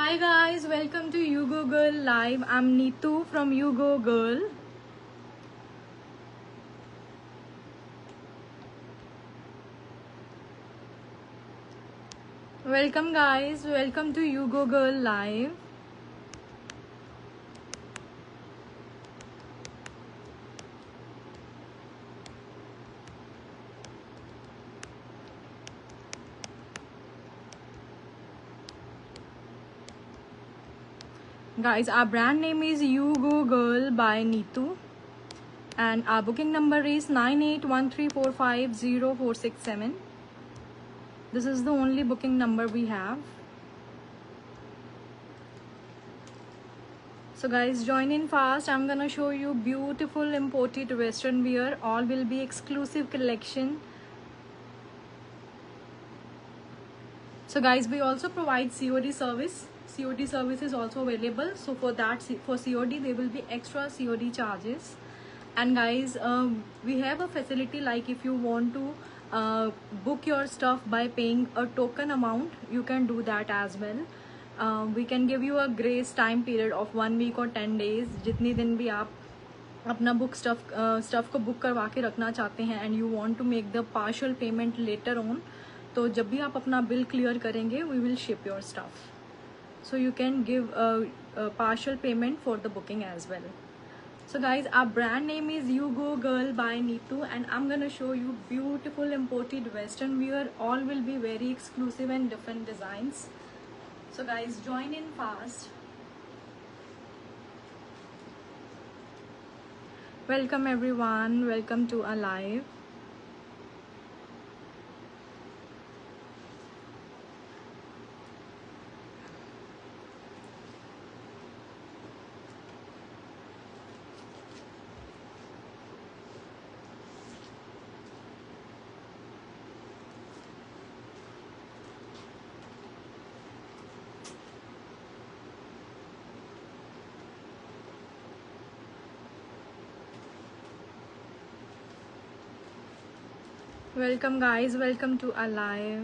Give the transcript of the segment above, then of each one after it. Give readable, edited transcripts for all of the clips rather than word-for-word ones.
Hi guys, welcome to You Go Girl Live. I'm Neetu from You Go Girl. Welcome guys, welcome to You Go Girl Live. Guys, our brand name is You Go Girl by Neetu and our booking number is 9813450467. This is the only booking number we have. So guys, join in fast. I'm gonna show you beautiful imported western wear. All will be exclusive collection. So guys, we also provide COD service. COD service is also available. So for that, for COD, there will be extra COD charges. And guys, we have a facility like if you want to book your stuff by paying a token amount, you can do that as well. We can give you a grace time period of 1 week or 10 days. जितनी दिन भी आप अपना book stuff को book करवा के रखना चाहते हैं and you want to make the partial payment later on, तो जब भी आप अपना बिल क्लियर करेंगे we will ship your stuff. So you can give a partial payment for the booking as well. So guys, our brand name is You Go Girl by Neetu and I'm gonna show you beautiful imported western wear. All will be very exclusive and different designs. So guys, join in fast. Welcome everyone, welcome to our live. Welcome guys, welcome to our live.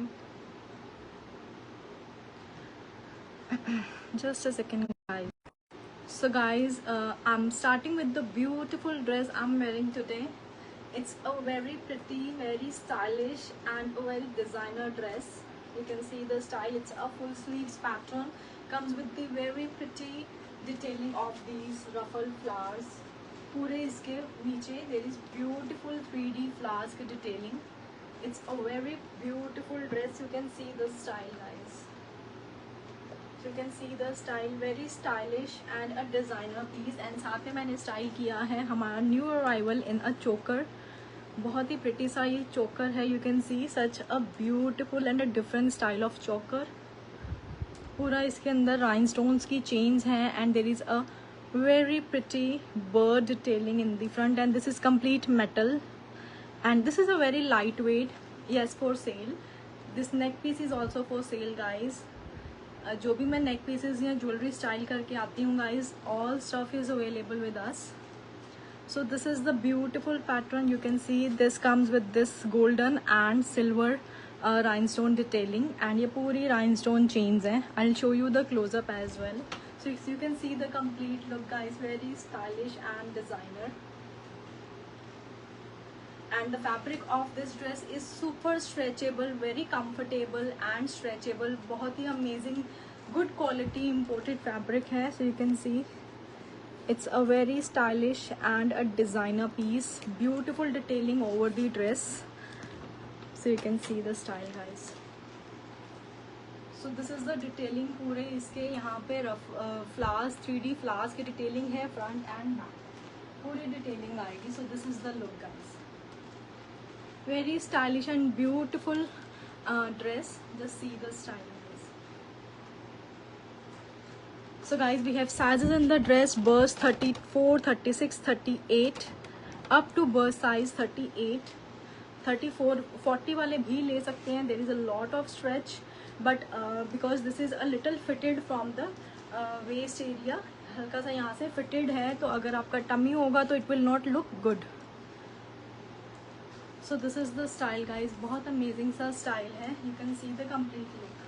Just a second guys. So guys, I'm starting with the beautiful dress I'm wearing today. It's a very pretty, very stylish and a very designer dress. You can see the style. It's a full sleeves pattern, comes with the very pretty detailing of these ruffled flowers. पूरे इसके नीचे there is beautiful 3D flowers के detailing. It's a very beautiful dress. You can see the style guys. So you can see the style, very stylish and a designer piece. And साथ में मैंने style किया है हमारा new arrival इन अ चोकर. बहुत ही प्रिटी सा ये चोकर है. You can see such a beautiful and a different style of choker. पूरा इसके अंदर राइनस्टोन्स की चेन्स हैं and there is a very pretty bird detailing in the front and this is complete metal and this is a very lightweight. Yes, for sale. This neck piece is also for sale guys. जो भी मैं neck pieces या jewelry style करके आती हूँ guys, all stuff is available with us. So this is the beautiful pattern. You can see this comes with this golden and silver rhinestone detailing and ये पूरी rhinestone chains हैं. I'll show you the close up as well. So you can see the complete look guys, very stylish and designer. And the fabric of this dress is super stretchable, very comfortable and stretchable. बहुत ही amazing, good quality imported fabric है. So you can see it's a very stylish and a designer piece. Beautiful detailing over the dress. So you can see the style guys. So this is the detailing. पूरे इसके यहाँ पे flowers, 3D flowers की detailing है front and back. पूरी detailing आएगी. So this is the look guys. Very stylish and beautiful dress. Just see the style guys. So guys, we have sizes in the dress: burst 34, 36, 38 up to burst size 38, 34, 40 वाले भी ले सकते हैं. There is a lot of stretch but because this is a little fitted from the waist area, हल्का सा यहाँ से fitted है, तो अगर आपका tummy होगा तो it will not look good. So this is the style guys. बहुत amazing सा style है. You can see the complete look.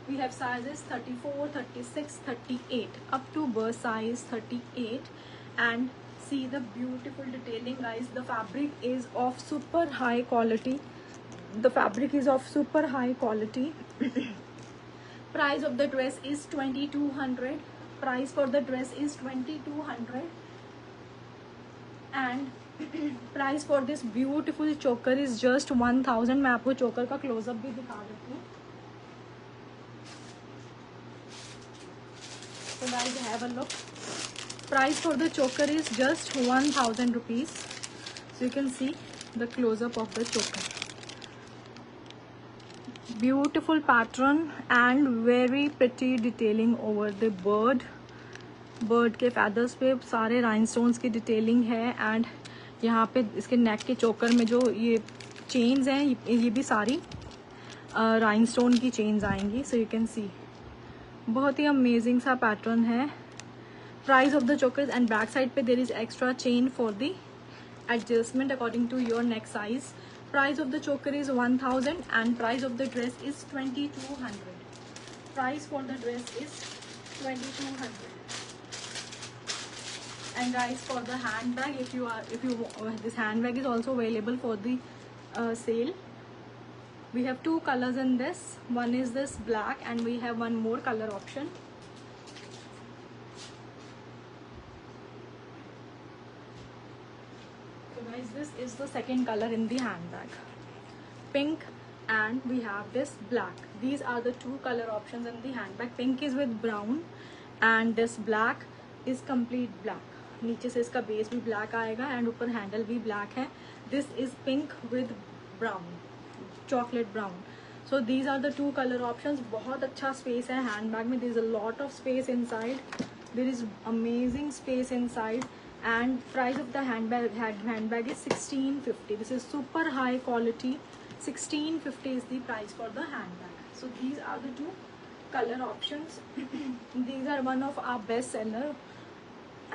We have sizes 34, 36, 38 up to birth size 38. And see the beautiful detailing, guys. The fabric is of super high quality. The fabric is of super high quality. Price of the dress is 2200. Price for the dress is 2200. And price for this beautiful चोकर is just 1000. मैं आपको चोकर का close up भी दिखा देती हूँ. So guys, have a look. Price for the choker is just 1000 rupees. So you can see the close-up of the choker. Beautiful pattern and very pretty detailing over the bird. Bird के feathers पे सारे राइनस्टोन्स की detailing है. And यहाँ पे इसके नेक के चोकर में जो ये चेन्स हैं, ये भी सारी राइनस्टोन की चेन्स आएंगी. सो यू कैन सी बहुत ही अमेजिंग सा पैटर्न है. Price of the choker and back side पे there is extra chain for the adjustment according to your neck size. Price of the choker is 1000 and price of the dress is 2200. Price for the dress is 2200. And guys, for the handbag, this handbag is also available for the sale. We have two colors in this. One is this black and we have one more color option. So guys, this is the second color in the handbag, pink, and we have this black. These are the two color options in the handbag. Pink is with brown and this black is complete black. नीचे से इसका base भी black आएगा and ऊपर handle भी black है. This is pink with brown, chocolate brown. So these are the two colour options. बहुत अच्छा स्पेस है हैंडबैग में. There is a lot of space inside. There is amazing space inside. And price of the handbag is 1650. This is super high quality. 1650 is the price for the handbag. So these are the two color options. These are one of our best seller.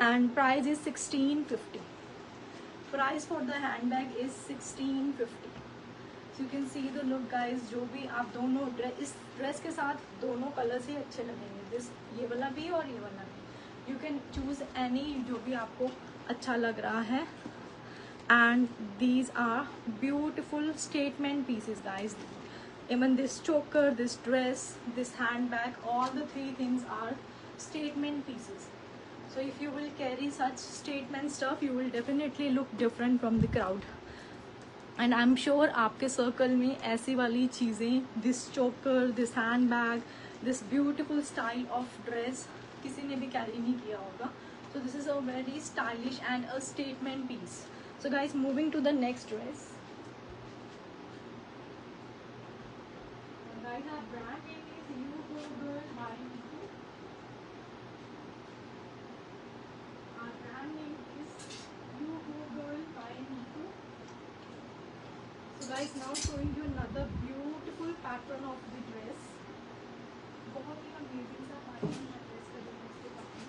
And price is 1650. Price for the handbag is 1650. So you can see the look, guys. जो भी आप दोनों इस dress के साथ दोनों colours ही अच्छे लगेंगे. दिस ये वाला भी और ये वाला भी. You can choose any जो भी आपको अच्छा लग रहा है. And these are beautiful statement pieces, guys. Even this choker, this dress, this handbag, all the three things are statement pieces. So if you will carry such statement stuff, you will definitely look different from the crowd. And I'm sure आपके circle में ऐसी वाली चीज़ें, this choker, this handbag, this beautiful style of dress, किसी ने भी carry नहीं किया होगा. So this is a very stylish and a statement piece. So guys, moving to the next dress. Guys, our brand name is You Go Girl by Niku. Our brand name is You Go Girl by Niku. So guys, now showing you another beautiful pattern of the dress. बहुत ही amazing सा pattern है dress का जो मैं इसके पास हूँ.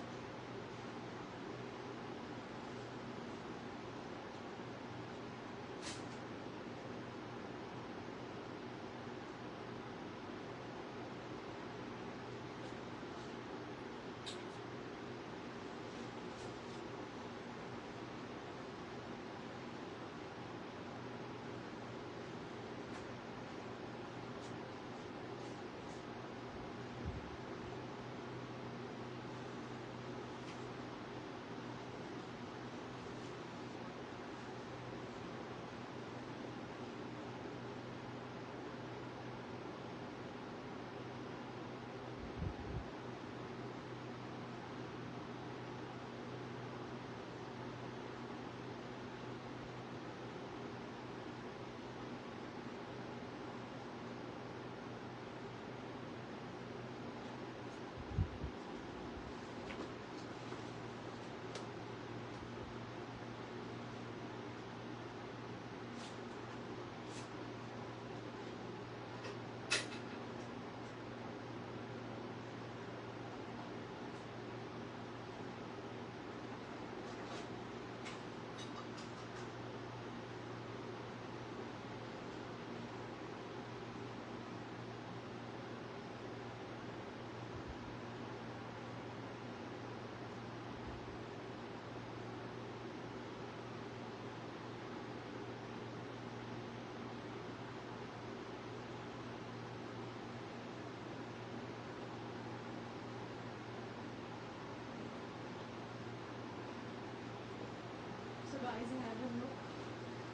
guys have a look.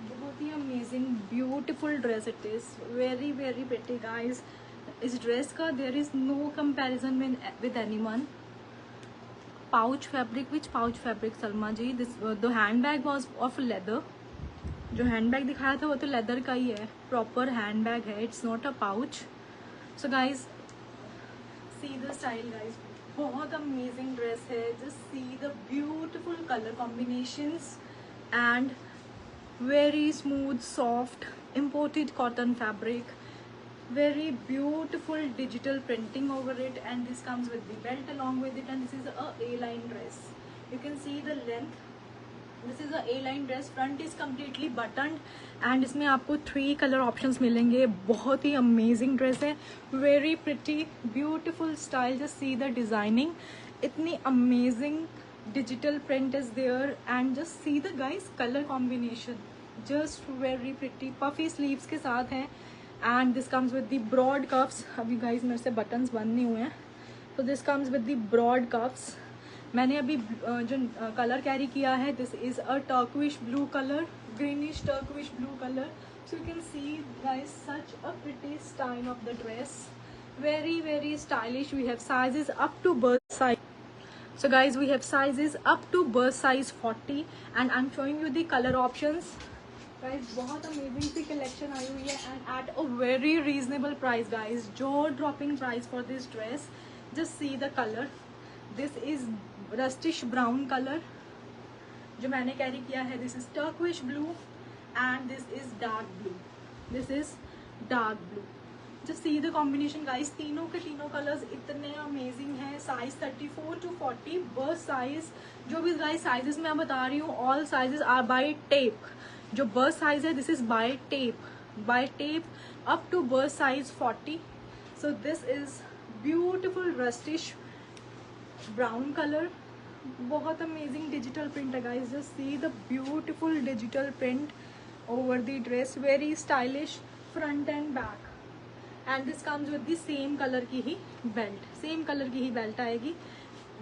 बहुत ही amazing beautiful dress it is, very very pretty guys. इस ड्रेस का there is no comparison with anyone. Pouch fabric, which pouch fabric Salma ji? This the handbag was of leather. जो handbag दिखाया था वो तो leather का ही है, प्रॉपर हैंड बैग है, it's not a pouch. So guys see the style guys, बहुत अमेजिंग ड्रेस है. Just see the beautiful colour combinations and very smooth soft imported cotton fabric, very beautiful digital printing over it, and this comes with the belt along with it, and this is a A-line dress. You can see the length. This is a A-line dress. Front is completely buttoned and इसमें आपको 3 colour options मिलेंगे. बहुत ही amazing dress है, very pretty beautiful style. Just see the designing, इतनी amazing digital print is there, and just see the guys color combination, just very pretty. puffy sleeves के साथ है, and this comes with the broad cuffs. अभी guys मेरे से buttons बंद नहीं हुए हैं, so this comes with the broad cuffs. मैंने अभी जो कलर कैरी किया है, this is a turquoise blue color, greenish turquoise blue color. So you can see guys such a pretty style of the dress, very very stylish. We have sizes up to birth size. So guys we have sizes up to birth size 40, and I'm showing you the color options. Guys बहुत amazing सी collection आई हुई है, and at a very reasonable price guys. jaw dropping price for this dress. Just see the color. This is rustish brown color जो मैंने carry किया है. This is turquoise blue and this is dark blue. This is dark blue. Just see the combination guys. तीनों के तीनों colours इतने amazing हैं. Size 34 to 40 bust size. जो भी गाइस साइजेस मैं बता रही हूँ, all sizes are by tape. जो बर्थ साइज है this is by tape up to bust size 40. So this is beautiful rustish brown colour. बहुत अमेजिंग डिजिटल प्रिंट है guys. Just see the beautiful digital print over the dress, very stylish front and back. And this comes with the same colour की ही belt आएगी.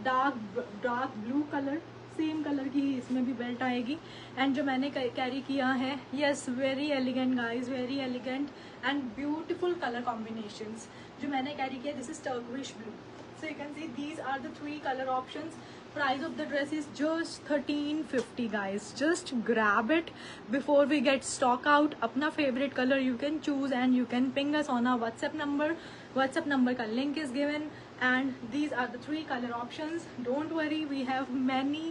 Dark blue colour, same colour की ही इसमें भी belt आएगी. And जो मैंने कैरी किया है, yes very elegant guys, very elegant and beautiful colour combinations. जो मैंने कैरी किया this is turquoise blue. So you can see these are the 3 colour options. Price of the dress is just 1350 guys. Just grab it before we get stock out. अपना favorite color you can choose and you can ping us on our WhatsApp number. WhatsApp number का link is given, and these are the 3 color options. Don't worry, we have many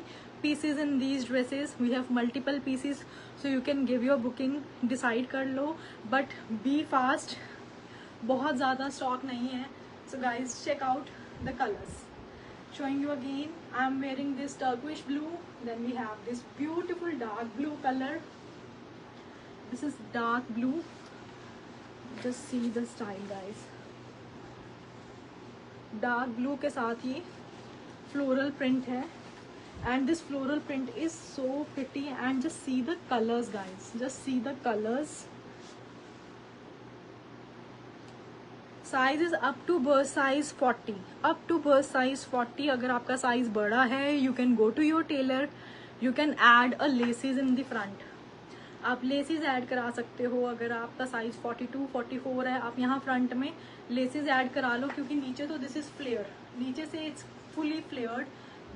pieces in these dresses. We have multiple pieces, so you can give your booking, decide कर लो, but be fast. बहुत ज़्यादा stock नहीं है. So guys check out the colors. Showing you again, I am wearing this turquoise blue, then we have this beautiful dark blue color. This is dark blue. Just see the style guys. Dark blue के साथ ही floral print है, and this floral print is so pretty. And just see the colors guys, just see the colors. Size is up to bust size 40, up to bust size 40. अगर आपका size बड़ा है, you can go to your tailor, you can add a laces in the front. आप laces ऐड करा सकते हो. अगर आपका साइज 42 44 है, आप यहाँ फ्रंट में लेसेस ऐड करा लो, क्योंकि नीचे तो दिस इज फ्लेयर, नीचे से इट्स फुली फ्लेयर्ड.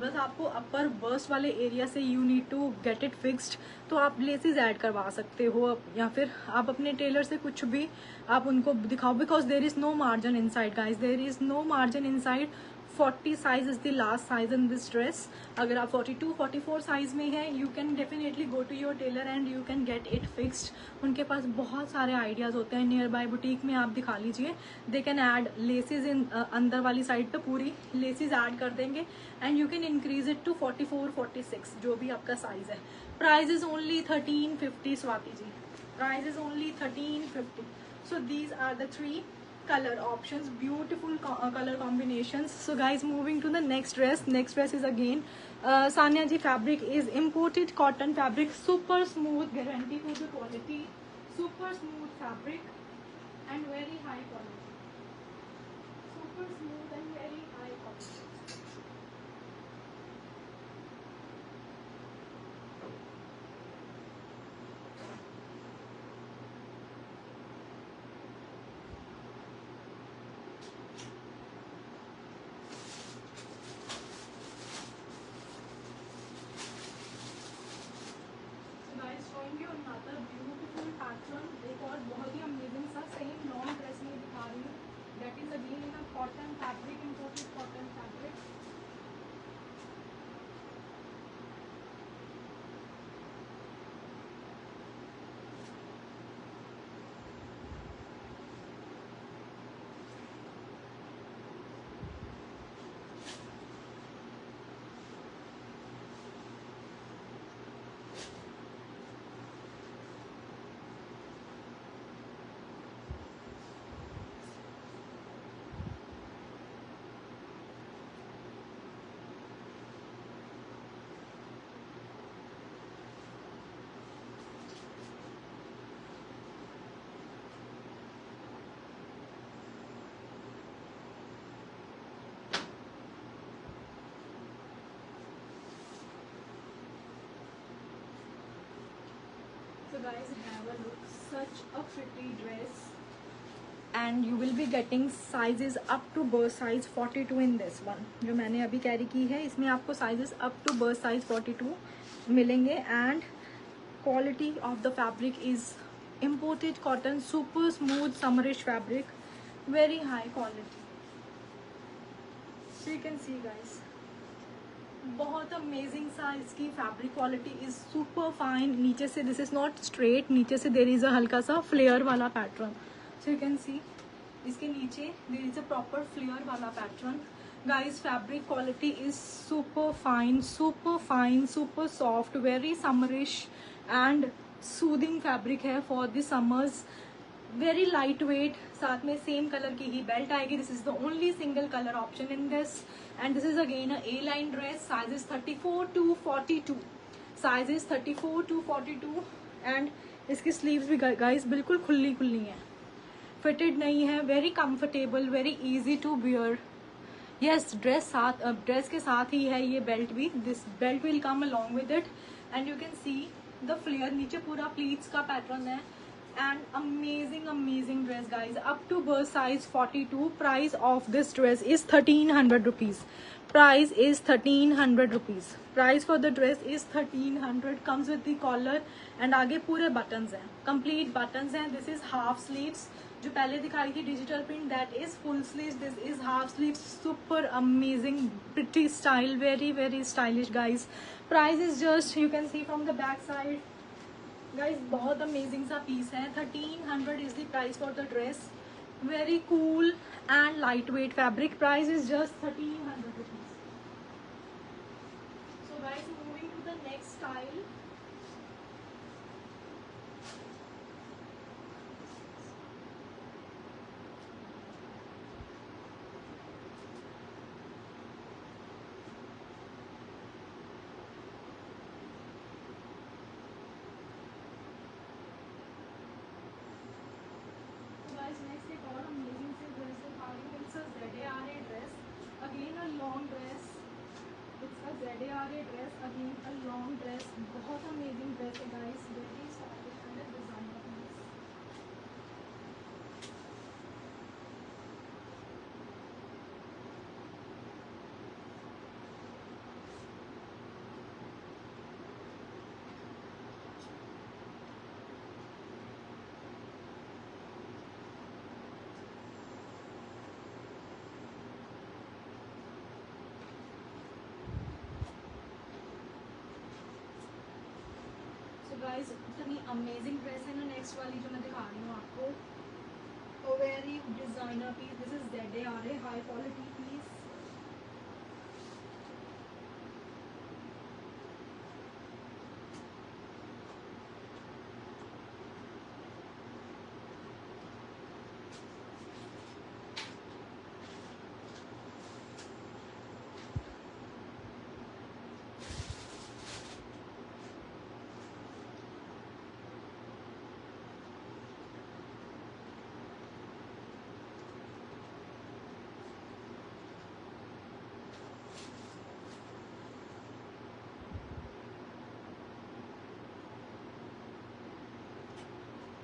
बस आपको अपर बर्स्ट वाले एरिया से you need to get it fixed, तो आप लेसेस ऐड करवा सकते हो. या फिर आप अपने टेलर से कुछ भी आप उनको दिखाओ, because there is no margin inside guys, there is no margin inside. 40 size is the last size in this dress. अगर आप 42 44 साइज में है, you can definitely go to your tailor and you can get it fixed. उनके पास बहुत सारे ideas होते हैं. नियर बाय बुटीक में आप दिखा लीजिए, they can add laces in अंदर वाली साइड पे पूरी लेसेज ऐड कर देंगे, and you can increase it to 44 46 जो भी आपका साइज है. Price is only 1350 Swati ji, price is only 1350. So these are the 3 color options, beautiful color combinations. So guys, moving to the next dress. Next dress is again Sanya ji fabric is imported cotton fabric, super smooth, guarantee for the quality, super smooth fabric and very high quality, super smooth and very high quality. Pattern एक और बहुत ही amazing सा same long dress में दिखा रही हूँ, that is again in a cotton fabric, imported cotton fabric. So guys, have a look, such a pretty dress, and you will be getting sizes up to birth size 42 in this one। जो मैंने अभी carry की है इसमें आपको sizes up to birth size 42 मिलेंगे। and quality of the fabric is imported cotton, super smooth summerish fabric, very high quality, so you can see guys, बहुत amazing सा इसकी fabric quality is super fine. नीचे से this is not straight, नीचे से देर is अ हल्का सा flare वाला pattern, so you can see इसके नीचे there is a proper flare वाला pattern. Guys fabric quality is super fine, super soft, very summerish and soothing fabric है for the summers, very light weight. साथ में same colour की ही belt आएगी, this is the only single colour option in this. And this is again a A line dress, sizes 34 to 42, sizes 34 to 42। And इसकी sleeves भी guys बिल्कुल खुली है, फिटेड नहीं है, very comfortable, very easy to wear. Yes, dress के साथ ही है ये बेल्ट भी, this belt will come along with it. And you can see the flare, नीचे पूरा प्लीट्स का पैटर्न है। and amazing dress guys, up to birth size 42। price of this dress is 1300 rupees, price is 1300 rupees, price for the dress is 1300। comes with the collar and आगे पूरे buttons हैं, complete buttons हैं। this is half sleeves, जो पहले दिखाई थी digital print that is full sleeves, this is half sleeves, super amazing pretty style, very stylish guys। price is just, you can see from the back side guys, बहुत amazing सा piece है। 1300 is the price for the dress, very cool and light weight fabric, price is just 1300 rupees. So guys, moving to the next style. Next एक और amazing से dress दिखा रही हूँ, it's a ZARA dress, again a long dress, it's a ZARA dress, again a long dress, बहुत amazing dress है guys, very stylish and designer piece. Guys, इतनी amazing dress है ना नेक्स्ट वाली जो मैं दिखा रही हूँ आपको, very designer piece, this is ZARA high quality piece.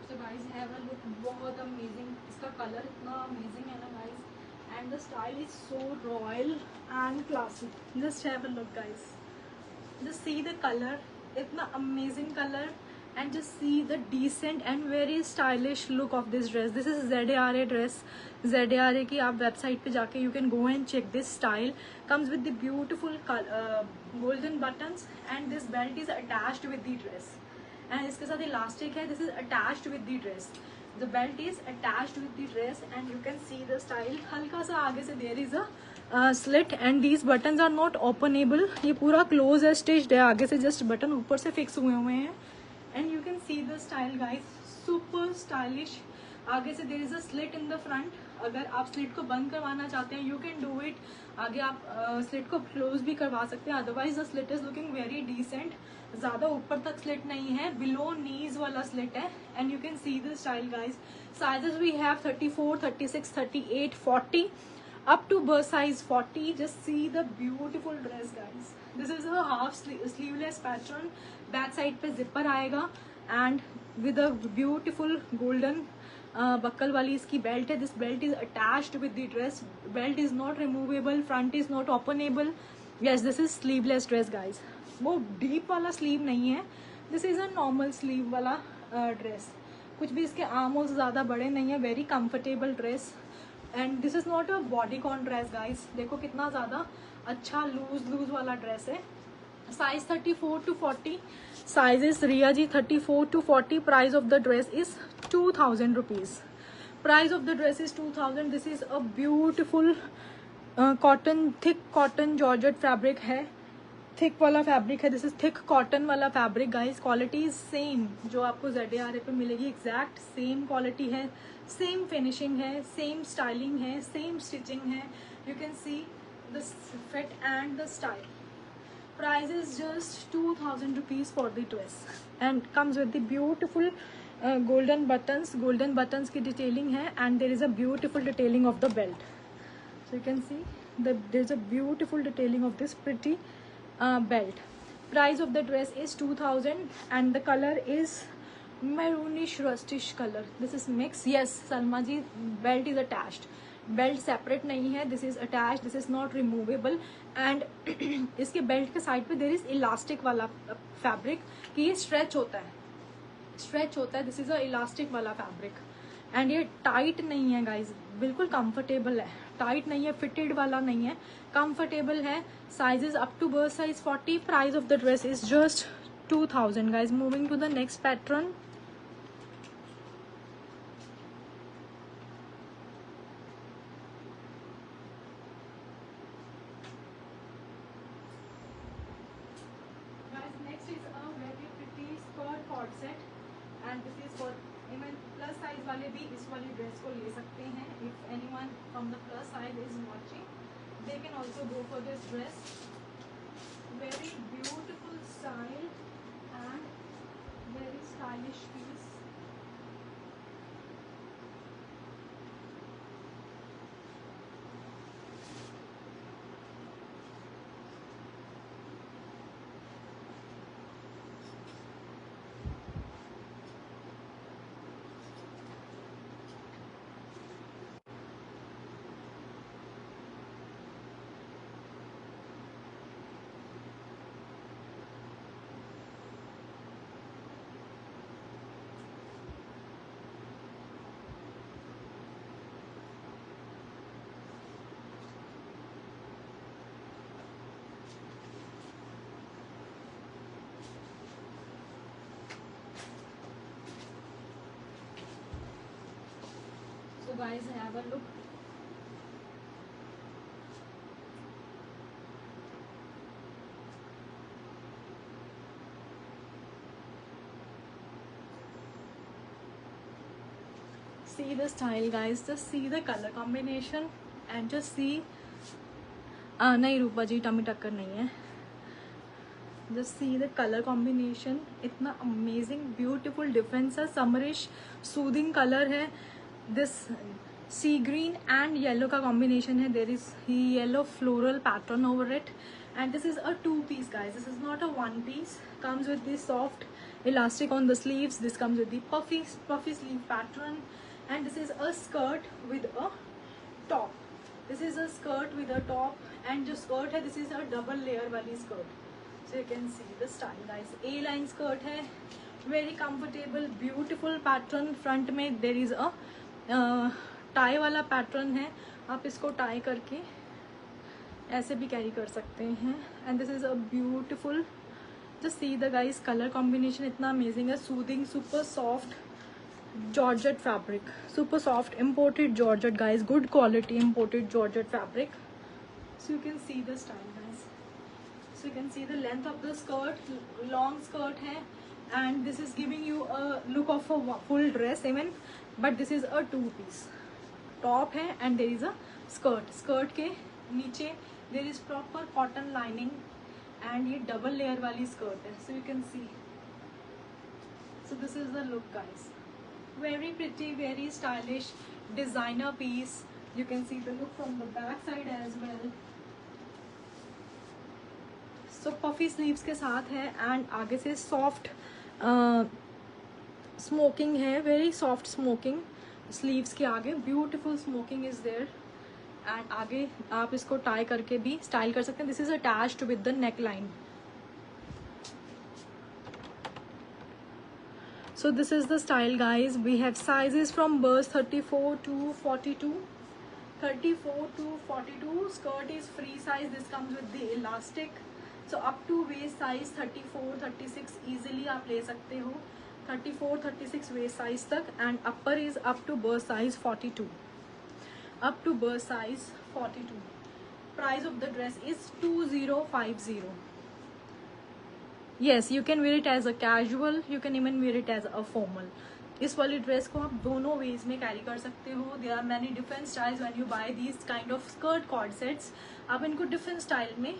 So guys, have a look, बहुत अमेजिंग, इसका कलर इतना अमेजिंग है ना guys, and the style is so royal and classic. Just have a look guys, just see the colour, इतना amazing colour and just see the decent and very stylish look of this dress. This is ZARA dress. ZARA की आप website पे जाके you can go and check this style. Comes with the beautiful golden buttons and this belt is attached with the dress. And इसके साथ elastic है. This is attached with the dress. The belt is attached with the dress and you can see the style. हल्का सा आगे से there is a slit and these buttons are not openable. ये पूरा close है, stitched है. आगे से just button ऊपर से fix हुए हैं. And you can see the style guys, super stylish. आगे से there is a slit in the front. अगर आप slit को बंद करवाना चाहते हैं you can do it. आगे आप slit को close भी करवा सकते हैं. Otherwise the slit is looking very decent. ज़्यादा ऊपर तक slit नहीं है, below knees वाला slit है. And you can see the style guys. Sizes we have 34, 36, 38, 40 up to bust size 40. Just see the beautiful dress guys. This is a half sleeveless pattern. Back side पे zipper आएगा and with a beautiful golden buckle वाली इसकी belt है. This belt is attached with the dress. Belt is not removable, front is not openable. Yes, this is sleeveless dress guys. वो deep वाला sleeve नहीं है, this is a normal sleeve वाला dress. कुछ भी इसके आर्म होल्स ज़्यादा बड़े नहीं है. Very comfortable dress and this is not a bodycon dress guys. देखो कितना ज़्यादा अच्छा लूज वाला ड्रेस है. Size 34 to 40. Size is Riya ji 34 to 40. Price of the dress is 2000 rupees. Price of the dress is 2000. This is a beautiful cotton, thick cotton georgette fabric है. Thick वाला fabric है. This is thick cotton वाला fabric guys. Quality is same जो आपको ZARA पे मिलेगी. Exact same quality है, same finishing है, सेम स्टाइलिंग है, सेम स्टिचिंग है. You can see the fit and the style. Price is just 2000 rupees for the dress and comes with the beautiful golden buttons. Golden buttons की detailing है and there is a beautiful detailing of the belt. So you can see there is a beautiful detailing of this pretty belt. Price of the dress is 2000 and the color is maroonish rustish color. This is mix. Yes, Salma ji, belt is attached. Belt separate नहीं है. This is attach, this is not removable and इसके belt के side पे there is elastic वाला fabric कि ये stretch होता है. दिस इज अ इलास्टिक वाला फैब्रिक एंड ये टाइट नहीं है गाइज. बिल्कुल कंफर्टेबल है, टाइट नहीं है, फिटेड वाला नहीं है, कंफर्टेबल है. Sizes up to burst size 40. Price of the dress is just 2000 guys. Moving to the next pattern. And this is for even plus size वाले भी इस वाली ड्रेस को ले सकते हैं. If anyone from the plus size is watching, they can also go for this dress. Very beautiful style and very stylish piece. So guys, have a look. See the style guys, just see the color combination and just see. नहीं रूपा जी, tummy टक्कर नहीं है. Just see the color combination. इतना amazing, beautiful difference है. Summerish, soothing color है. This sea green and yellow का combination है. There is yellow floral pattern over it. And this is a two piece guys. This is not a one piece. Comes with this soft elastic on the sleeves. This comes with the puffy sleeve pattern. And this is a skirt with a top. This is a skirt with a top. And जो skirt है, this is a double layer वाली skirt. So you can see the style guys. A line skirt है, very comfortable beautiful pattern. Front में देर is a tie वाला pattern है. आप इसको tie करके ऐसे भी कैरी कर सकते हैं. And this is a beautiful, just see the guys colour combination इतना अमेजिंग है. Soothing, super soft georgette fabric, super soft imported georgette guys, good quality imported georgette fabric. So you can see the style guys, so you can see the length of the skirt, long skirt है, and this is giving you a look of a full dress even, but this is a two piece top है and there is a skirt. skirt के नीचे there is proper cotton lining and ये double layer वाली skirt है. So you can see, so this is the look guys, very pretty, very stylish designer piece. You can see the look from the back side as well. So puffy sleeves के साथ है and आगे से soft smoking है, very soft smoking. sleeves के आगे beautiful smoking is there and आगे आप इसको tie करके भी स्टाइल कर सकते हैं. This is attached with the neckline. So this is the style guys. We have sizes from bust 34 to 42. 34 to 42. Skirt is free size. This comes with the elastic. So up to waist size 34 36 easily आप ले सकते हो. 34 36 waist size तक. And upper is up to bust size 42. Up to bust size 42. Price of the dress is 2050. Yes, you can wear it as a casual, you can even wear it as a formal. इस वाली dress को आप दोनों veg में carry कर सकते हो. There are many different styles when you buy these kind of skirt coord sets. आप इनको डिफरेंट स्टाइल में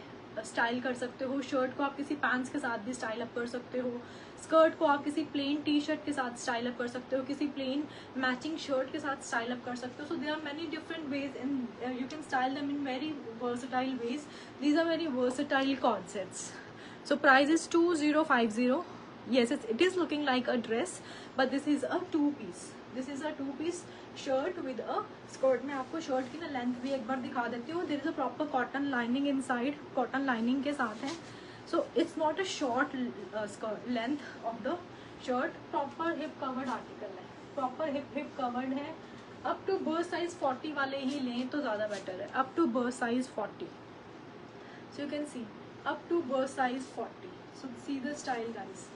स्टाइल कर सकते हो. शर्ट को आप किसी पैंट्स के साथ भी स्टाइल अप कर सकते हो. स्कर्ट को आप किसी प्लेन टी शर्ट के साथ स्टाइल अप कर सकते हो, किसी प्लेन मैचिंग शर्ट के साथ स्टाइल अप कर सकते हो. So there are many different ways in, you can style them in very versatile ways. These are very versatile coord sets. So price is 2050. Yes, it is looking like a dress, but this is a two piece. This is a two piece shirt with a skirt. मैं आपको shirt की ना length भी एक बार दिखा देती हूँ. There is a proper cotton lining inside. Cotton lining के साथ है. So it's not a short skirt length of the shirt. Proper hip covered article है. Proper hip covered है. Up to bust size 40 वाले ही लें तो ज़्यादा better है. Up to bust size 40. So you can see. Up to bust size 40. So see the style guys.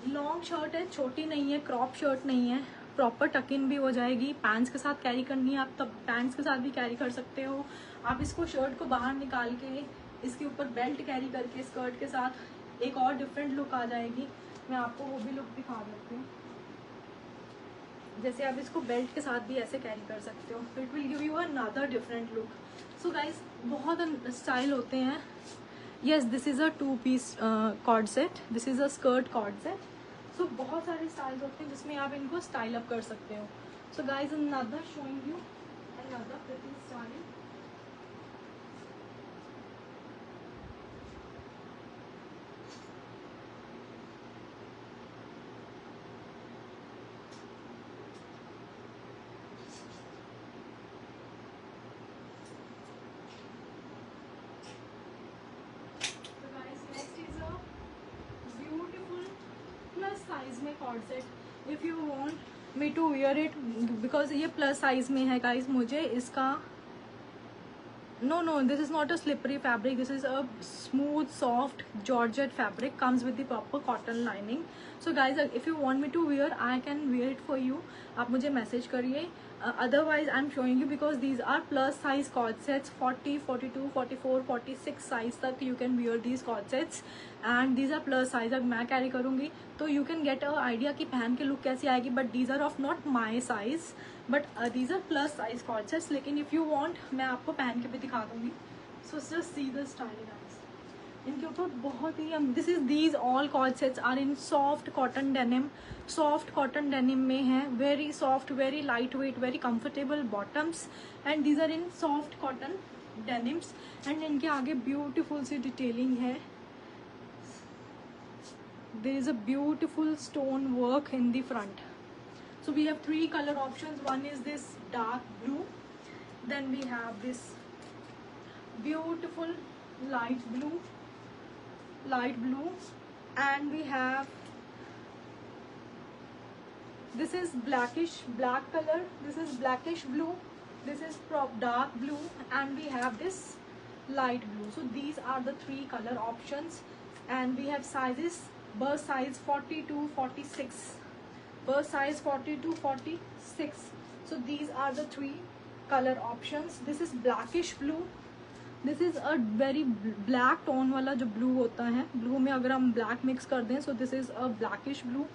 Long shirt है, छोटी नहीं है, क्रॉप शर्ट नहीं है, प्रॉपर टक इन भी हो जाएगी. पैंट्स के साथ कैरी करनी है आप तब पैंट्स के साथ भी कैरी कर सकते हो. आप इसको शर्ट को बाहर निकाल के इसके ऊपर बेल्ट कैरी करके स्कर्ट के साथ एक और डिफरेंट लुक आ जाएगी. मैं आपको वो भी लुक दिखा देती हूँ. जैसे आप इसको बेल्ट के साथ भी ऐसे कैरी कर सकते हो. It will give you another different look. So guys बहुत स्टाइल होते हैं. Yes, this is a two piece cord set. This is a skirt cord set. So बहुत सारे स्टाइल्स होते हैं जिसमें आप इनको स्टाइल अप कर सकते हो. So guys another showing you another pretty style. Size में cord set. If you want me to wear it, because ये प्लस साइज में है गाइज. मुझे इसका no, this is not a slippery fabric. This is a smooth soft georgette fabric, comes with the proper cotton lining. So guys, if you want me to wear, I can wear it for you. आप मुझे message करिए. Otherwise I'm showing you because these are plus size cord sets. 40 42 44 46 size तक you can wear these cord sets and these are plus size. अब मैं carry करूँगी तो you can get a idea कि पहन के लुक कैसी आएगी. But these are of not my size, but these are plus size cord sets. लेकिन if you want मैं आपको पहन के भी दिखा दूँगी. So just see the style guys. इनके ऊपर बहुत ही this is these all cord sets are in soft cotton denim. Soft cotton denim में है. Very soft, very light weight, very comfortable bottoms and these are in soft cotton denims. And इनके आगे beautiful see detailing है. There is a beautiful stone work in the front. So we have three color options. One is this dark blue, then we have this beautiful light blue, and we have This is blackish black color, this is blackish blue, this is dark blue, and we have this light blue. So these are the three color options, and we have sizes: burst size 40 to 46, burst size 40 to 46. So these are the three color options. This is blackish blue, this is a very black tone वाला जो blue होता है, blue में अगर हम black mix कर दें, so this is a blackish blue.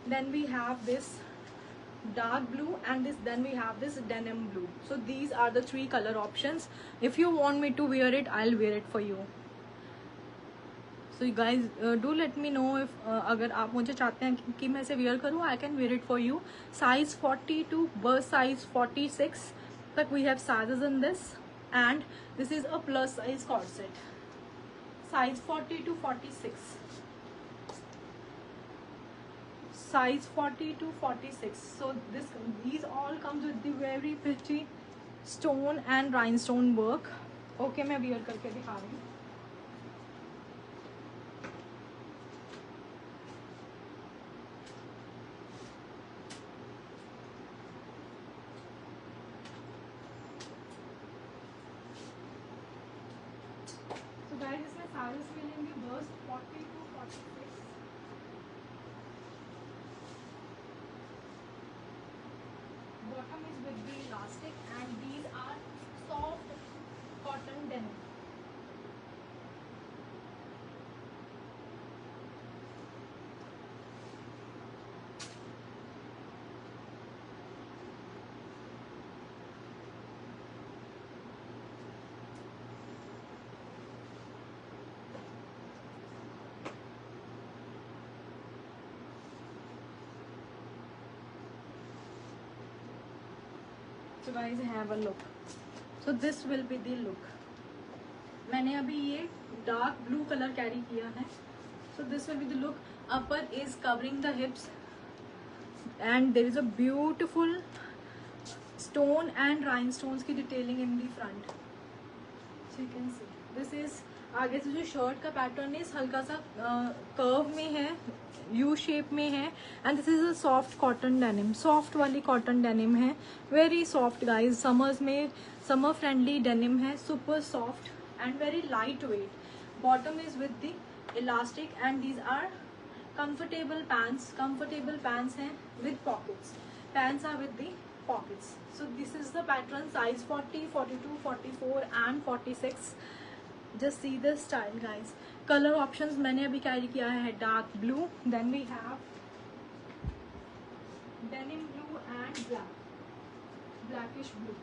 Then we have this dark blue, and then we have this denim blue. So these are the three color options. If you want me to wear it, I'll wear it for you. So you guys do let me know if अगर आप मुझे चाहते हैं कि मैं इसे wear करूँ, I can wear it for you. Size 40 to burst size 46 तक we have sizes in this, and this is a plus size corset, size 40 to 46. Size 40 to 46. So these all comes with the very pretty stone and rhinestone work. Okay, मैं wear करके दिखा रही हूँ. So guys, इसमें sizes मिलेंगे burst 40 to 46. Bottom is with the elastic, and these are soft cotton denim. So guys, have a look. So this will be the look. मैंने अभी ये डार्क ब्लू कलर कैरी किया है. So this will be the look. Upper is covering the hips, and there is a beautiful stone and rhinestones की detailing in the front. So you can see this is, आगे से जो shirt का pattern है हल्का सा curve में है, यू शेप में है, and this is a soft cotton denim. Soft वाली कॉटन डेनिम है, वेरी सॉफ्ट गाइज. समर्स में समर फ्रेंडली डेनिम है, super soft and very light weight. Bottom is with the elastic, and these are comfortable pants. Comfortable pants हैं with pockets. Pants are with the pockets. So this is the pattern, size 40, 42, 44 and 46. Just see the style guys. Color options मैंने अभी carry किया है dark blue, then we have denim blue and blackish blue.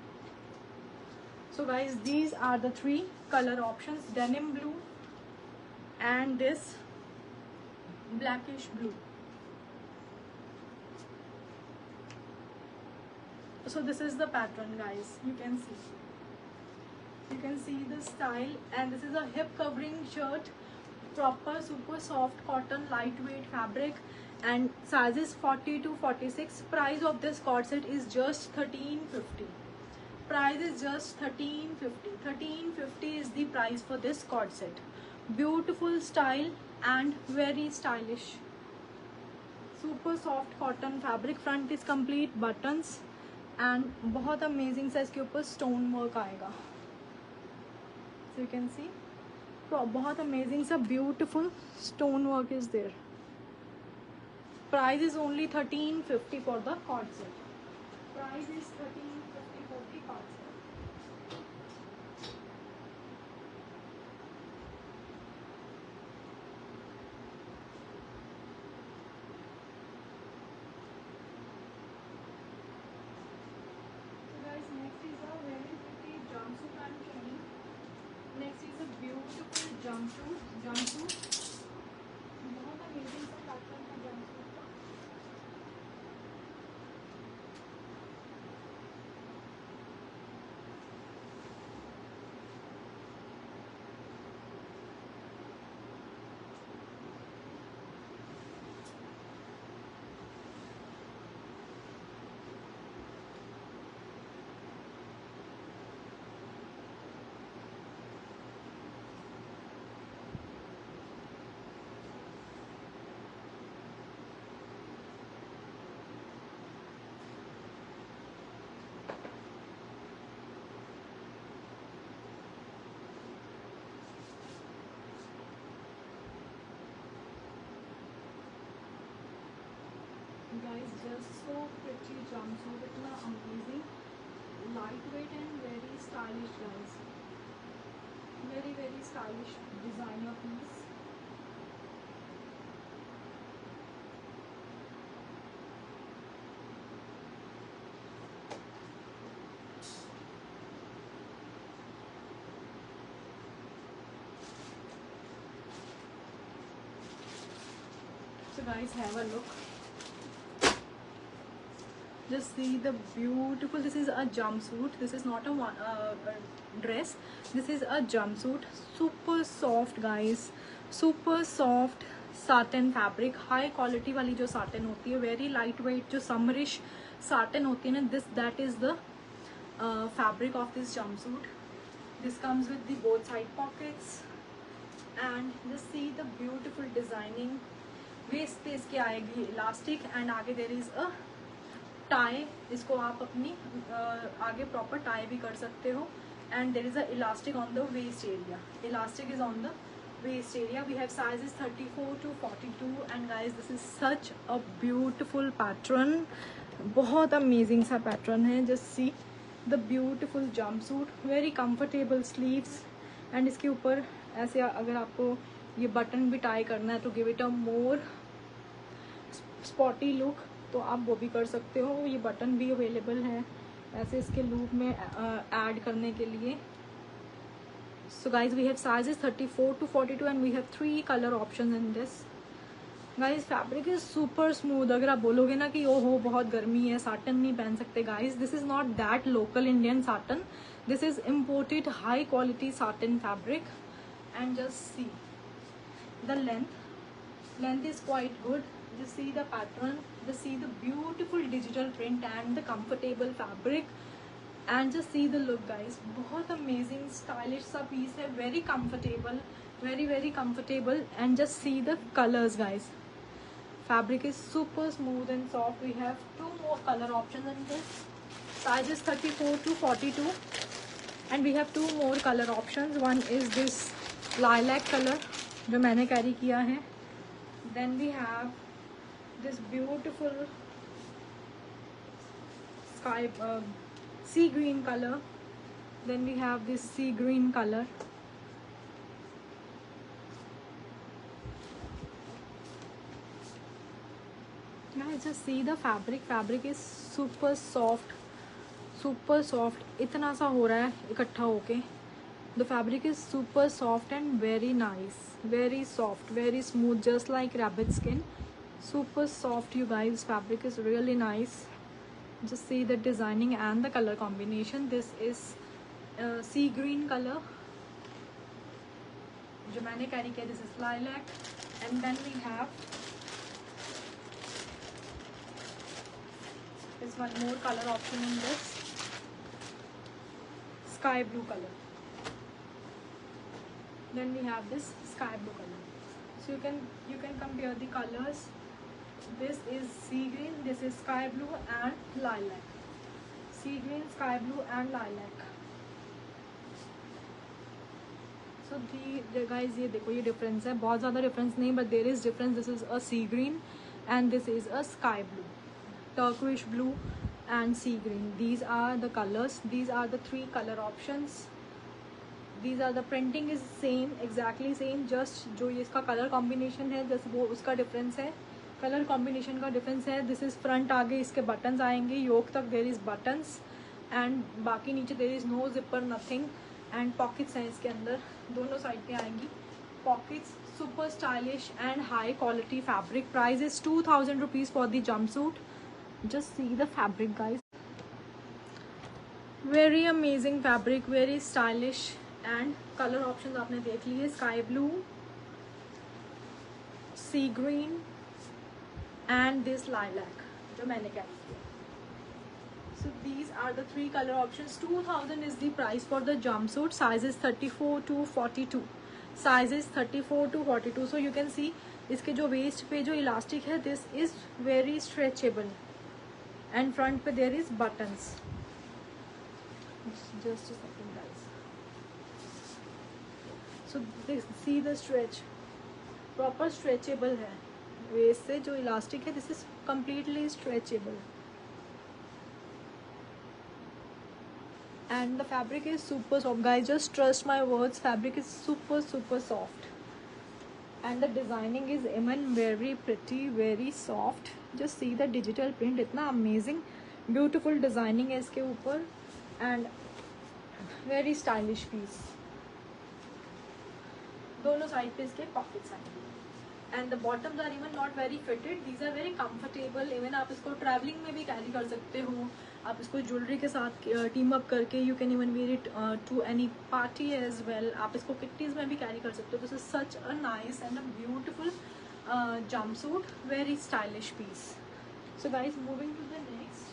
So guys, these are the three color options: denim blue and this blackish blue. So this is the pattern guys, you can see the style, and this is a hip covering shirt, proper super soft cotton lightweight fabric, and sizes 40 to 46. Price of this corset is just 1350. Price is just 1350. 1350 is the price for this corset. Beautiful style and very stylish. Super soft cotton fabric. Front is complete buttons, and बहुत amazing सा इसके ऊपर stone work आएगा. सो you can see बहुत amazing सा beautiful stone work is there. Price is only 1350 for the coord set. Price is 1350 for the coord set. Next is a beautiful jumpsuit. बहुत amazing सा pattern है jumpsuit का. just so pretty jumpsuit, itna amazing, lightweight and very stylish guys, very stylish designer piece. So guys, have a look. Just see the beautiful, this is a jumpsuit, this is not a dress, this is a jumpsuit. Super soft guys, super soft satin fabric, high quality वाली जो satin होती है, very lightweight जो summerish satin होती है ना, that is the fabric of this jumpsuit. This comes with the both side pockets and just see the beautiful designing. Waist पे इसके आएगी elastic and आगे there is a टाई, इसको आप अपनी आगे प्रॉपर टाई भी कर सकते हो. And there is a elastic on the waist area, elastic is on the waist area. We have sizes 34 to 42 and guys this is such a beautiful pattern, बहुत amazing सा पैटर्न है. Just see the beautiful jumpsuit, very comfortable sleeves and इसके ऊपर ऐसे अगर आपको ये button भी टाई करना है तो give it a more spotty look, तो आप वो भी कर सकते हो. ये बटन भी अवेलेबल है ऐसे इसके लूप में ऐड करने के लिए. So guys we have sizes 34 to 42 and we have 3 colour option in this. Guys fabric is super smooth. अगर आप बोलोगे ना कि ओ हो बहुत गर्मी है साटन नहीं पहन सकते, guys this is not that local Indian satin, this is imported high quality satin fabric. And just see the length is quite good. Just see the pattern, just see the beautiful digital print and the comfortable fabric and just see the look guys. बहुत amazing stylish सा piece है, very comfortable, very comfortable. And just see the colors guys. Fabric is super smooth and soft. We have 2 more color options in this, sizes 34 to 42 and we have 2 more color options. One is this lilac color जो मैंने carry किया है. Then we have this beautiful sky sea green color. Then we have this sea green color. Guys just see the fabric is super soft, इतना सा हो रहा है इकट्ठा होके. The fabric is super soft and very nice, very soft, very smooth, just like rabbit skin. Super soft you guys, fabric is really nice. Just see the designing and the color combination. This is sea green color जो मैंने carry किया. This is lilac and then we have this one more color option in this sky blue color. Then we have this sky blue color. So you can compare the colors. This is sea green, this is sky blue and lilac. Sea green, sky blue and lilac. So the guys ये देखो ये difference है, बहुत ज़्यादा difference नहीं but there is difference. This is a sea green and this is a sky blue, turquoise blue and sea green. These are the colors, these are the 3 color options. These are the printing is same, exactly same, just जो ये इसका color combination है just वो उसका difference है, colour combination का difference है. This is front, आगे इसके बटन्स आएंगे, योक तक देर इज़ बटन्स एंड बाकी नीचे there is no zipper nothing. And pockets हैं इसके अंदर, दोनों साइड पे आएंगी pockets. Super stylish and high quality fabric. Price is 2000 rupees for the jumpsuit. Just see the fabric guys, very amazing fabric, very stylish. And colour option आपने देख लिए, sky blue, sea green and this lilac जो मैंने carry किया. So these are the 3 color options. 2000 is the price for the jumpsuit. Sizes 34 to 42. Sizes 34 to 42. So you can see इसके जो waist पे जो elastic है, this is very stretchable. And front पे there is buttons. Just a second guys. So this, see the stretch, proper stretchable है. Waste से जो elastic है, this is completely stretchable and the fabric is super soft, guys. Just trust my words, fabric is super soft and the designing is even very pretty, very soft. Just see the digital print, इतना amazing beautiful designing है इसके ऊपर and very stylish piece. दोनों side पे इसके pockets हैं and the bottoms are even not very fitted, these are very comfortable. even आप इसको traveling में भी carry कर सकते हो, आप इसको ज्वेलरी के साथ टीम अप करके you can even wear it to any party as well. आप इसको किट्टीज में भी कैरी कर सकते हो. This is such a nice and a beautiful jumpsuit, very stylish piece. So guys, moving to the next.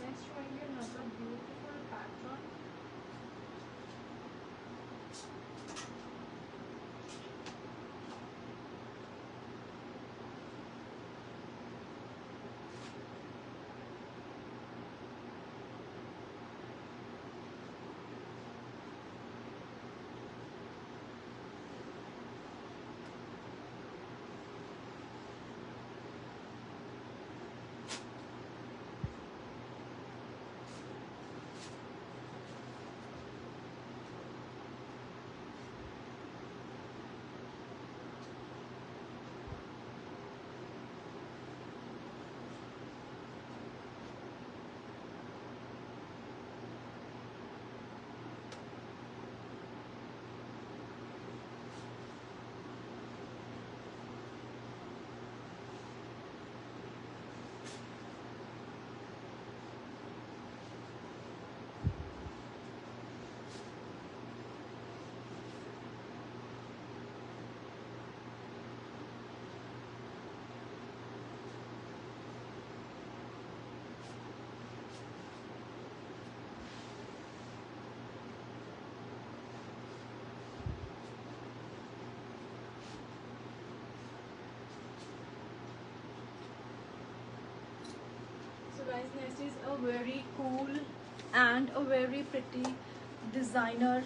Next showing you another beautiful pattern. Guys, next is a very cool and a very pretty designer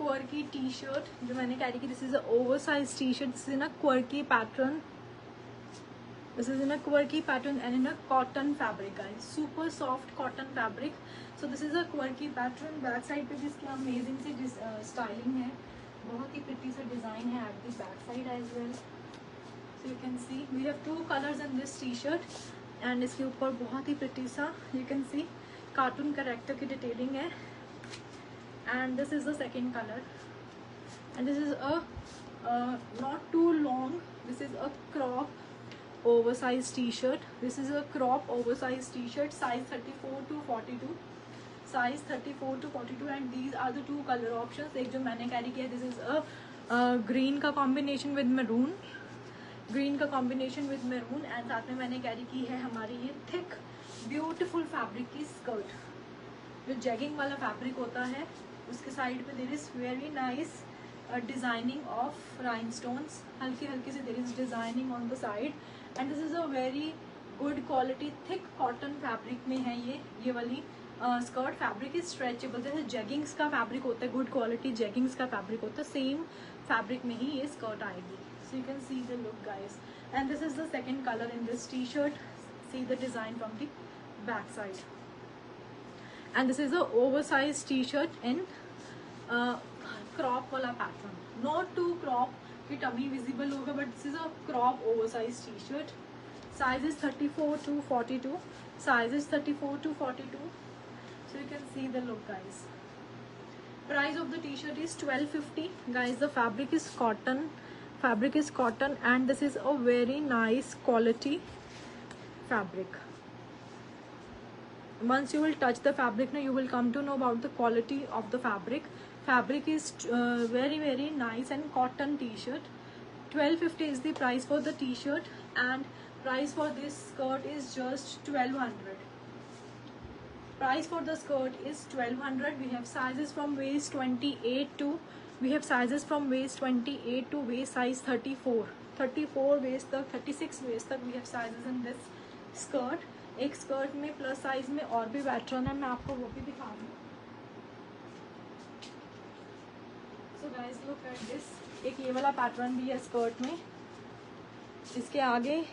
quirky t-shirt जो मैंने carry की. This is a oversized t-shirt. This is in a quirky pattern. This is in a quirky pattern and in a cotton fabric, guys. Super soft cotton fabric. So this is a quirky pattern. Back side पे भी इसकी amazing सी styling है, बहुत ही pretty सा design है at the back side as well. So you can see we have two colors in this t-shirt. And इसके ऊपर बहुत ही प्रिटी सा you can see cartoon character की डिटेलिंग है. And this is the second colour and this is a not too long, this is a crop oversize T shirt. This is a crop oversize T shirt, size 34 to 42, size 34 to 42. And these are the two colour options. एक जो मैंने carry किया, this is a green का combination with maroon, green का combination with maroon. And साथ में मैंने carry की है हमारी ये थिक ब्यूटीफुल फैब्रिक की स्कर्ट, जो जेगिंग वाला फैब्रिक होता है. उसके साइड पे there is very nice designing of rhinestones, हल्की हल्की सी there is designing on the side. And this is a very good quality thick cotton fabric में है ये वाली स्कर्ट. फैब्रिक इज स्ट्रेचेबल, जैसे जेगिंग्स का फैब्रिक होता है, गुड क्वालिटी जेगिंग्स का फैब्रिक होता है, सेम फैब्रिक में ही ये स्कर्ट आएगी. So you can see the look, guys, and this is the second color in this t-shirt. See the design from the back side. And this is a oversized t-shirt in crop wala pattern, not too crop कि tummy visible होगा, but this is a crop oversized t-shirt. Size is 34 to 42, size is 34 to 42. So you can see the look, guys. Price of the t-shirt is 1250, guys. The fabric is cotton, and this is a very nice quality fabric. once you will touch the fabric now, you will come to know about the quality of the fabric. Fabric is very very nice and cotton t-shirt. 1250 is the price for the t-shirt, and price for this skirt is just 1200. Price for the skirt is 1200. We have sizes from waist 28 to, we have sizes from waist 28 to waist size 34, 34 waist तक, 36 waist तक we have sizes in this skirt. एक skirt में plus size में और भी pattern है, मैं आपको वो भी दिखा दूँ. So guys look at this. एक ये वाला पैटर्न भी है स्कर्ट में. इसके आगे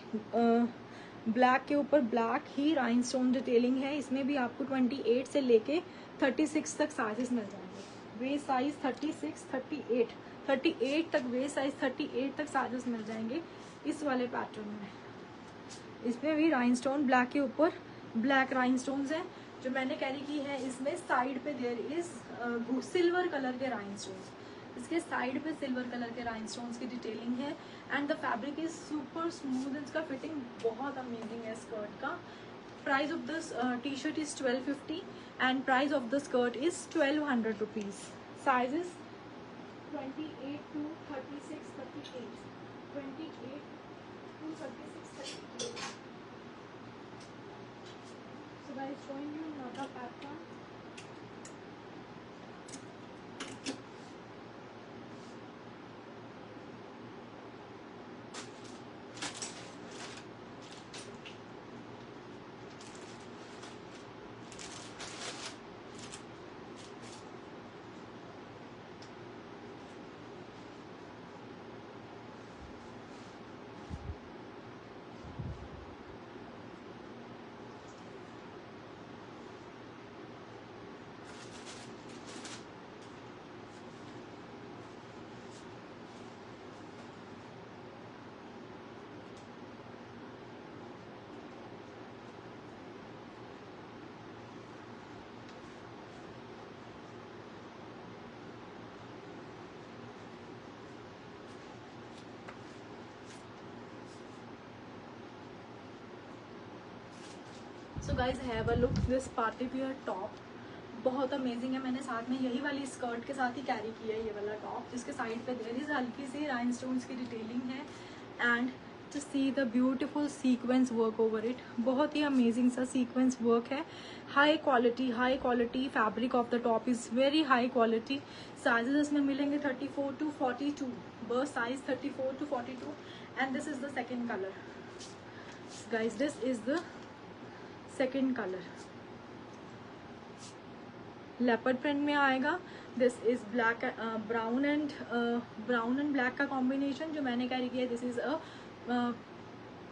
ब्लैक के ऊपर ब्लैक ही राइनस्टोन डिटेलिंग है. इसमें भी आपको 28 से लेके 36 तक साइजेस मिल जाएंगे. वेस्ट साइज 36, 38, 38 तक वेस्ट साइज 38 तक साइजेस मिल जाएंगे इस वाले पैटर्न में. इसमें भी राइनस्टोन ब्लैक के ऊपर ब्लैक राइनस्टोन्स हैं. जो मैंने कैरी की है इसमें साइड पे देयर इज सिल्वर कलर के राइनस्टोन्स. इसके साइड पे सिल्वर कलर के राइनस्टोन्स की डिटेलिंग है. And the fabric is super smooth. इसका फिटिंग बहुत अमेजिंग है स्कर्ट का. Price of this T shirt is 1250 and price of the skirt is 1200 rupees. Sizes 28 to 36, 38, 28 to 36, 38. So guys, showing you another pattern. So guys have a look this party wear top. बहुत amazing है. मैंने साथ में यही वाली skirt के साथ ही carry किया है ये वाला टॉप, जिसके साइड पे देयर इज हल्की सी राइनस्टोन्स की डिटेलिंग है. And to see the beautiful sequence work over it. बहुत ही अमेजिंग सा सीक्वेंस वर्क है. High quality fabric of the top is very high quality. Sizes इसमें मिलेंगे 34 to 42. Burst size 34 to 42. And this is the second colour. Guys this is the second colour. Leopard print में आएगा. This is black brown and black का combination जो मैंने carry किया. This is a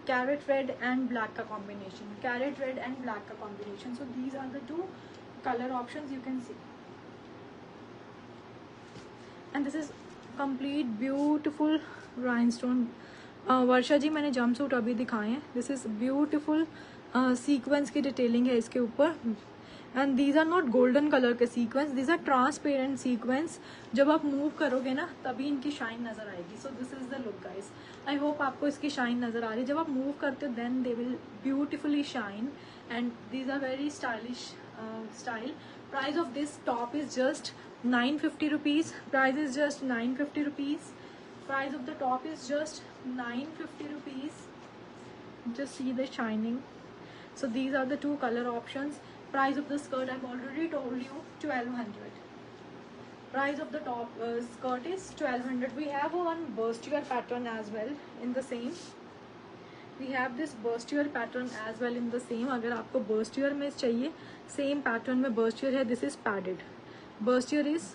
carrot red and black का combination. Carrot red and black का combination. So these are the two colour options you can see. And this is complete beautiful rhinestone. Varsha ji मैंने jumpsuit अभी दिखाए हैं. This is beautiful sequence की detailing है इसके ऊपर. And these are not golden colour के sequence, these are transparent sequence. जब आप मूव करोगे ना तभी इनकी शाइन नजर आएगी. सो this is the look guys. I hope आपको इसकी शाइन नजर आ रही है. जब आप मूव करते हो then they will beautifully shine. And these are very stylish style. Price of this top is just 950 rupees. Price is just 950 rupees. Price of the top is just 950 rupees. Just see the shining. So these are the two color options. Price of the skirt I've already told you 1200. Price of the top skirt is 1200. We have one bustier pattern as well in the same. We have this bustier pattern as well in the same. अगर आपको bustier में चाहिए same pattern में bustier है. This is padded. Bustier is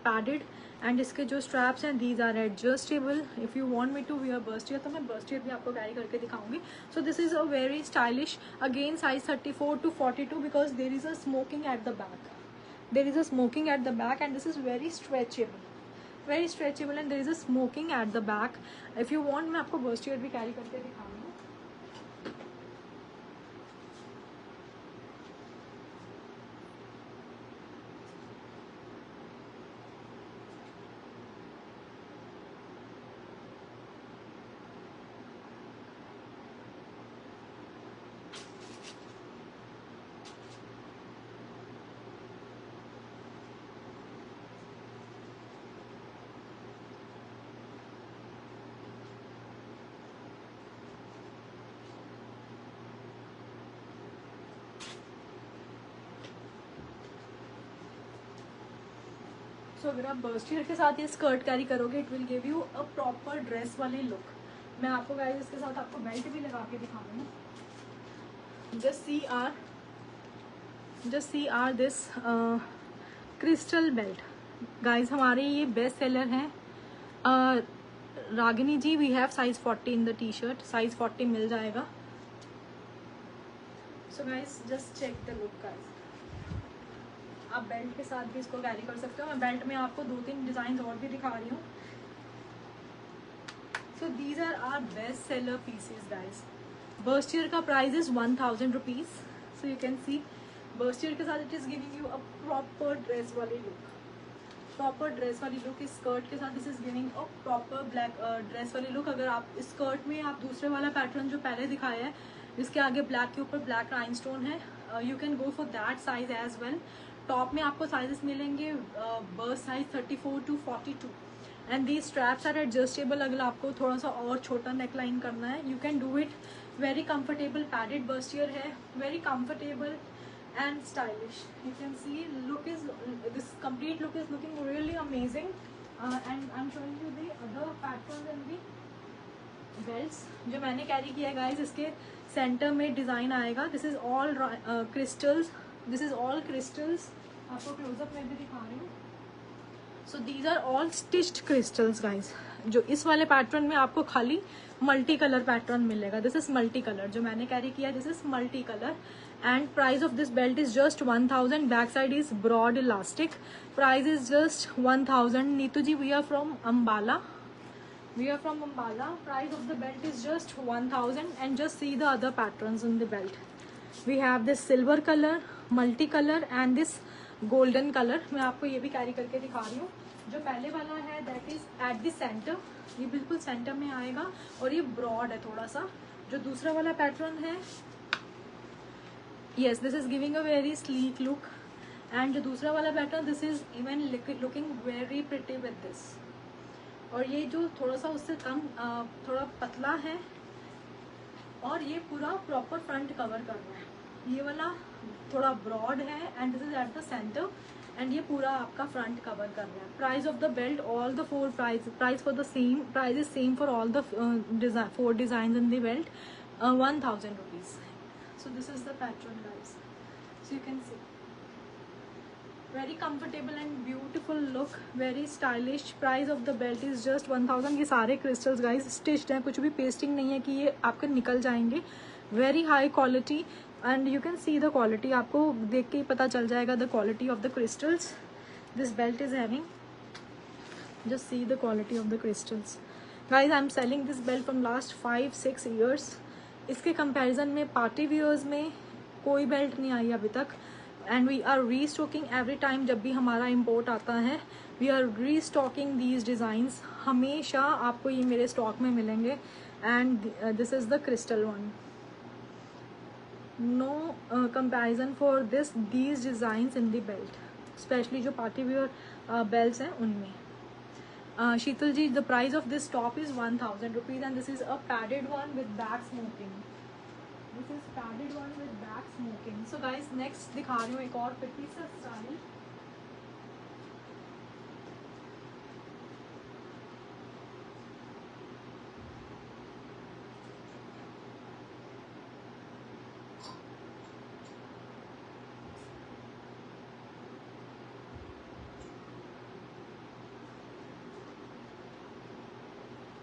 padded. And इसके जो straps हैं these are adjustable. If you want me to wear bustier तो मैं बर्स्टियर भी आपको कैरी करके दिखाऊंगी. So this is a very stylish. Again size 34 to 42 because there is a smocking at the back. There is a smocking at the back and this is very stretchable and there is a smocking at the back. If you want मैं आपको बर्स्टियर भी carry करके दिखाऊंगी. सो अगर आप बर्स्टियर के साथ ये स्कर्ट कैरी करोगे it will give you a proper dress वाली लुक। मैं आपको गाइस इसके साथ आपको बेल्ट भी लगा के दिखा रही हूँ। Just see are this crystal belt guys, हमारे ये बेस्ट सेलर हैं। Ragini ji we have size 40 in the T shirt, size 40 मिल जाएगा। So guys just check the look guys, आप बेल्ट के साथ भी इसको कैरी कर सकते हो। मैं बेल्ट में आपको 2-3 डिजाइन और भी दिखा रही हूँ। So these are are best seller pieces guys. Bustier का price is 1000 rupees. So you can see bustier के साथ it is giving you a proper dress वाली लुक, प्रॉपर ड्रेस वाली लुक। इस स्कर्ट के साथ this is giving a proper black dress वाली look. अगर आप इस स्कर्ट में आप दूसरे वाला पैटर्न जो पहले दिखाया है जिसके आगे ब्लैक के ऊपर ब्लैक राइनस्टोन है, you can go for that size as well. Top में आपको साइजेस मिलेंगे bust size 34 to 42 and the straps are adjustable. अगर आपको थोड़ा सा और छोटा नेकलाइन करना है you can do it. Very comfortable padded bustier है, very comfortable and stylish. You can see look is this complete look is looking really amazing. And I'm showing you the other patterns and the belts जो मैंने carry किया है guys. इसके centre में design आएगा। This is all crystals, this is all crystals. आपको close up में भी दिखा रही हूँ। So these are all stitched crystals guys. जो इस वाले पैटर्न में आपको खाली मल्टी कलर पैटर्न मिलेगा। दिस इज मल्टी कलर जो मैंने कैरी किया, this is multi colour and price of this belt is just 1000. back side is broad elastic, price is just 1000. Neetu ji we are from Ambala, price of the belt is just 1000 and just see the other patterns in the belt. We have this silver color, multi color and this golden color. मैं आपको ये भी carry करके दिखा रही हूँ। जो पहले वाला है that is at the centre, ये बिल्कुल सेंटर में आएगा और ये ब्रॉड है थोड़ा सा। जो दूसरा वाला पैटर्न है yes this is giving a very sleek look and जो दूसरा वाला pattern this is even looking very pretty with this। और ये जो थोड़ा सा उससे कम थोड़ा पतला है और ये पूरा प्रॉपर फ्रंट कवर कर रहा है। ये वाला थोड़ा ब्रॉड है and this is at the centre and ये पूरा आपका फ्रंट कवर कर रहा है। Price of the belt all the four price for the same price is same for all the 4 design in the belt 1000 rupees. So this is the pattern guys, so you can see very comfortable and beautiful look, very stylish। price of the belt is just 1000। ये सारे crystals guys stitched हैं, कुछ भी pasting नहीं है कि ये आपके निकल जाएंगे। very high quality and you can see the quality, आपको देख के ही पता चल जाएगा the quality of the crystals this belt is having। just see the quality of the crystals guys। I'm selling this belt from last 5-6 years। इसके comparison में party wears में कोई बेल्ट नहीं आई अभी तक and we are restocking every time. जब भी हमारा इंपोर्ट आता है we are restocking these designs. हमेशा आपको ये मेरे स्टॉक में मिलेंगे and this is the crystal one, no comparison for these designs in the belt, specially जो पार्टी वियर बेल्ट्स हैं उनमें। Sheetal ji, the price of this top is 1000 rupees and this is a padded one with back smoking. This is padded one with back smoking. So guys, next दिखा रही हूँ एक और pretty सा style।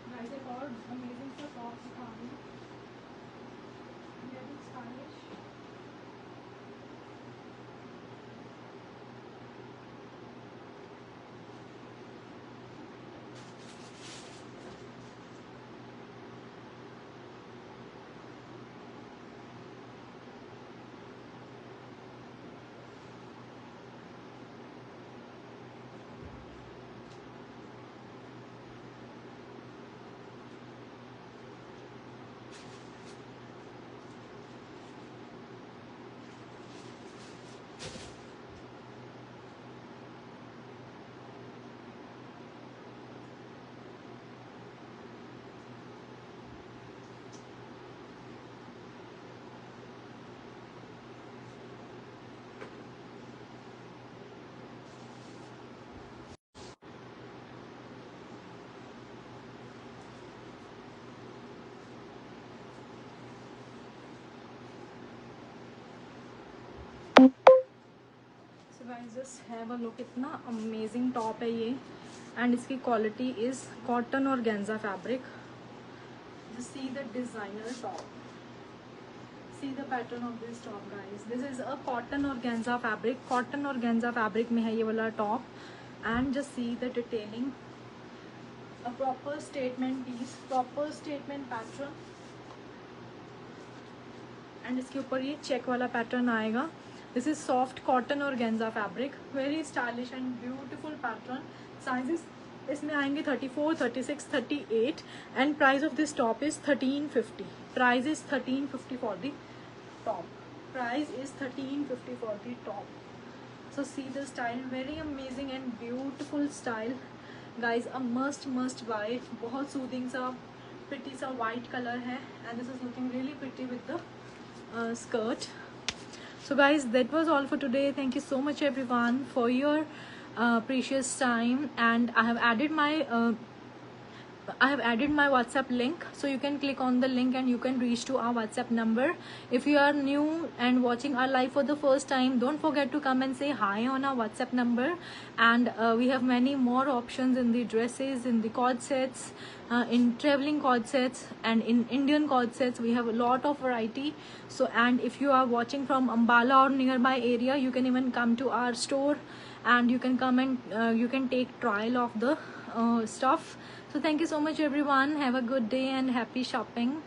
Guys, एक और amazing सा top दिखा रही हूँ, very stylish। Guys just have a look, इतना अमेजिंग टॉप है ये एंड इसकी क्वालिटी इज कॉटन और गेंजा fabric. Just see the designer top. See the pattern of this top, guys. This is a cotton organza fabric. Cotton organza fabric में है ये वाला top. And just see the detailing. A proper statement piece, proper statement pattern. And इसके ऊपर ये check वाला pattern आएगा. This is soft cotton organza fabric. Very stylish and beautiful pattern. Sizes इसमें आएंगे 34, 36, 38 and price of this top is 1350. Price is 1350 for the top. Price is 1350 for the top. So C the style, very amazing and beautiful style guys. A must buy. बहुत soothing सा pretty सा white colour है and this is looking really pretty with the skirt. So guys, that was all for today. Thank you so much everyone for your precious time, and I have added my WhatsApp link, so you can click on the link and you can reach to our WhatsApp number. If you are new and watching our live for the first time, don't forget to come and say hi on our WhatsApp number. And we have many more options in the dresses, in the cord sets, in traveling cord sets, and in Indian cord sets. We have a lot of variety. So, and if you are watching from Ambala or nearby area, you can even come to our store and you can come and you can take trial of the stuff. So thank you so much everyone. Have a good day and happy shopping.